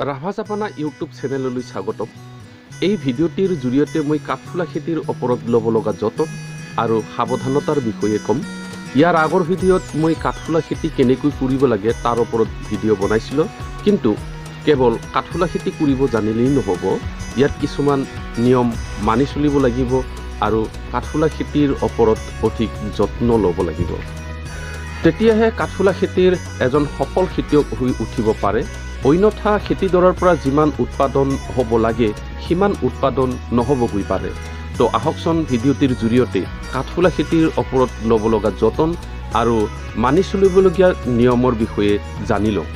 Rabha জাপানা YouTube চেনেললৈ স্বাগতম। এই ভিডিঅ'টিৰ জৰিয়তে মই কাঠফুলা খেতিৰ ওপৰত ল'ব লগা যতন আৰু সাৱধানতাৰ বিষয়ে ক'ম। ইয়াৰ আগৰ ভিডিঅ'ত মই কাঠফুলা খেতি কেনেকৈ কৰিব লাগে তাৰ ওপৰত ভিডিঅ' বনাইছিলোঁ, কিন্তু কেৱল কাঠফুলা খেতি কৰিব জানিলেই নহ'ব, ইয়াত কিছুমান নিয়ম মানি চলিব লাগিব আৰু কাঠফুলা খেতিৰ ওপৰত অধিক যত্ন ল'ব লাগিব। তেতিয়াহে কাঠফুলা খেতিৰ এজন সফল খেতিয়ক হৈ উঠিব পাৰে। অন্যথা খেতিডৰাৰ পৰা যিমান উৎপাদন হ'ব লাগে সিমান উৎপাদন নহ'বগৈ পাৰে। তো আহকচোন ভিডিঅ'টিৰ জৰিয়তে কাঠফুলা খেতিৰ ওপৰত ল'ব লগা যতন আৰু মানি চলিবলগীয়া নিয়মৰ বিষয়ে জানি লওঁ।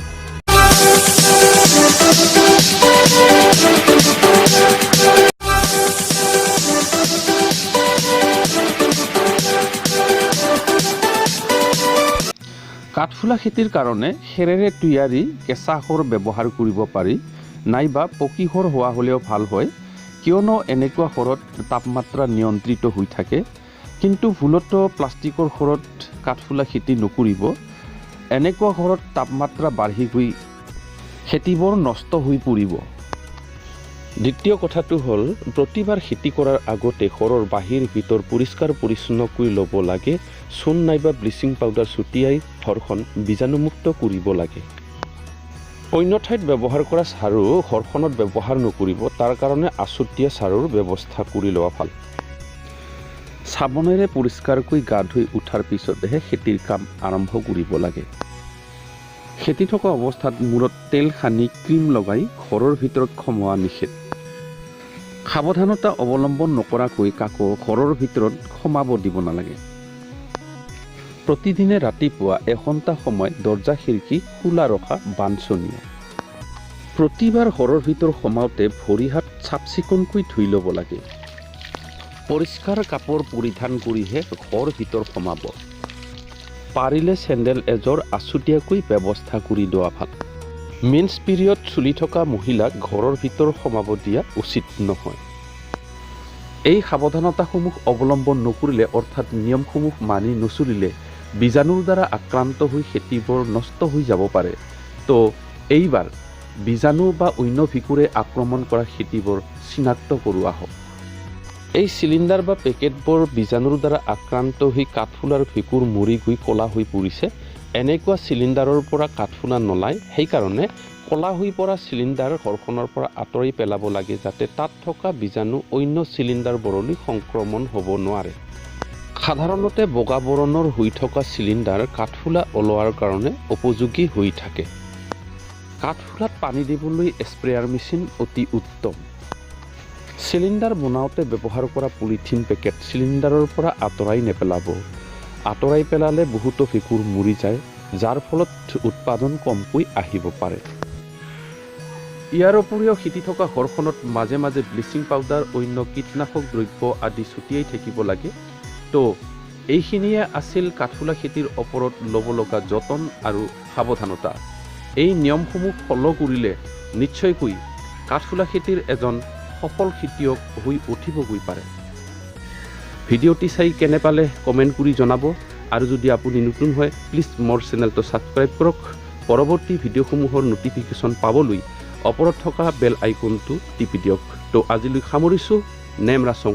কাঠফুলা খেতিৰ কাৰণে খেৰেৰে তৈয়াৰী কেঁচা খৰ ব্যৱহাৰ কৰিব পাৰি, নাইবা পকী খৰ হোৱা হ'লেও ভাল হয়, কিয়নো এনেকুৱা খৰত তাপমাত্ৰা নিয়ন্ত্ৰিত হৈ থাকে। কিন্তু ভুলতো প্লাষ্টিকৰ খৰত কাঠফুলা খেতি নকৰিব। এনেকুৱা খৰত তাপমাত্ৰা বাঢ়ি গৈ খেতিবোৰ নষ্ট হৈ পৰিব। দ্বিতীয় কথাটো হ'ল, প্ৰতিবাৰ খেতি কৰাৰ আগতে ঘৰৰ বাহিৰ ভিতৰ পৰিষ্কাৰ পৰিচ্ছন্ন কৰি ল'ব লাগে। চূণ নাইবা ব্লিচিং পাউডাৰ ছটিয়াই ঘৰখন বীজাণুমুক্ত কৰিব লাগে। অন্য ঠাইত ব্যৱহাৰ কৰা চাৰু ঘৰখনত ব্যৱহাৰ নকৰিব, তাৰ কাৰণে আছুতীয়া চাৰুৰ ব্যৱস্থা কৰি লোৱা ভাল। চাবোনেৰে পৰিষ্কাৰকৈ গা ধুই উঠাৰ পিছতহে খেতিৰ কাম আৰম্ভ কৰিব লাগে। খেতি থকা অৱস্থাত মূৰত তেল সানি ক্ৰীম লগাই ঘৰৰ ভিতৰত সোমোৱা নিষেধ। সাৱধানতা অৱলম্বন নকৰাকৈ কাকো ঘৰৰ ভিতৰত সোমাব দিব নালাগে। প্ৰতিদিনে ৰাতিপুৱা এঘণ্টা সময় দৰ্জা খিৰিকী খোলা ৰখা বাঞ্ছনীয়। প্ৰতিবাৰ ঘৰৰ ভিতৰ সোমাওঁতে ভৰি হাত চাফ চিকুণকৈ ধুই ল'ব লাগে। পৰিষ্কাৰ কাপোৰ পৰিধান কৰিহে ঘৰ ভিতৰ সোমাব। পাৰিলে চেণ্ডেল এযোৰ আছুতীয়াকৈ ব্যৱস্থা কৰি লোৱা ভাল। মেন্স পিৰিয়ড চলি থকা মহিলাক ঘৰৰ ভিতৰ সোমাব দিয়া উচিত নহয়। এই সাৱধানতাসমূহ অৱলম্বন নকৰিলে, অৰ্থাৎ নিয়মসমূহ মানি নচলিলে বীজাণুৰ দ্বাৰা আক্ৰান্ত হৈ খেতিবোৰ নষ্ট হৈ যাব পাৰে। তো এইবাৰ বীজাণু বা অন্য ভেঁকুৰে আক্ৰমণ কৰা খেতিবোৰ চিনাক্ত কৰোৱা হওক। এই চিলিণ্ডাৰ বা পেকেটবোৰ বীজাণুৰ দ্বাৰা আক্ৰান্ত হৈ কাঠফুলাৰ ভেঁকুৰ মৰি গৈ ক'লা হৈ পৰিছে। এনেকুৱা চিলিণ্ডাৰৰ পৰা কাঠফুলা নোলায়, সেইকাৰণে ক'লা হৈ পৰা চিলিণ্ডাৰ ঘৰখনৰ পৰা আঁতৰাই পেলাব লাগে, যাতে তাত থকা বীজাণু অন্য চিলিণ্ডাৰবোৰলৈ সংক্ৰমণ হ'ব নোৱাৰে। সাধাৰণতে বগা বৰণৰ হৈ থকা চিলিণ্ডাৰ কাঠফুলা ওলোৱাৰ কাৰণে উপযোগী হৈ থাকে। কাঠফুলাত পানী দিবলৈ স্প্ৰেয়াৰ মেচিন অতি উত্তম। চিলিণ্ডাৰ বনাওঁতে ব্যৱহাৰ কৰা পলিথিন পেকেট চিলিণ্ডাৰৰ পৰা আঁতৰাই নেপেলাব। আঁতৰাই পেলালে বহুতো ভেঁকুৰ মৰি যায়, যাৰ ফলত উৎপাদন কমকৈ আহিব পাৰে। ইয়াৰ উপৰিও খেতি থকা ঘৰখনত মাজে মাজে ব্লিচিং পাউডাৰ, অন্য কীটনাশক দ্ৰব্য আদি ছটিয়াই থাকিব লাগে। তো এইখিনিয়ে আছিল কাঠফুলা খেতিৰ ওপৰত ল'ব লগা যতন আৰু সাৱধানতা। এই নিয়মসমূহ ফ'ল' কৰিলে নিশ্চয়কৈ কাঠফুলা খেতিৰ এজন সফল খেতিয়ক হৈ উঠিবগৈ পাৰে। ভিডিঅ'টি চাই কেনে পালে কমেণ্ট কৰি জনাব, আৰু যদি আপুনি নতুন হয় প্লিজ মোৰ চেনেলটো ছাবস্ক্ৰাইব কৰক। পৰৱৰ্তী ভিডিঅ'সমূহৰ ন'টিফিকেশ্যন পাবলৈ ওপৰত থকা বেল আইকনটো টিপি দিয়ক। তো আজিলৈ সামৰিছোঁ। নেম ৰাচং।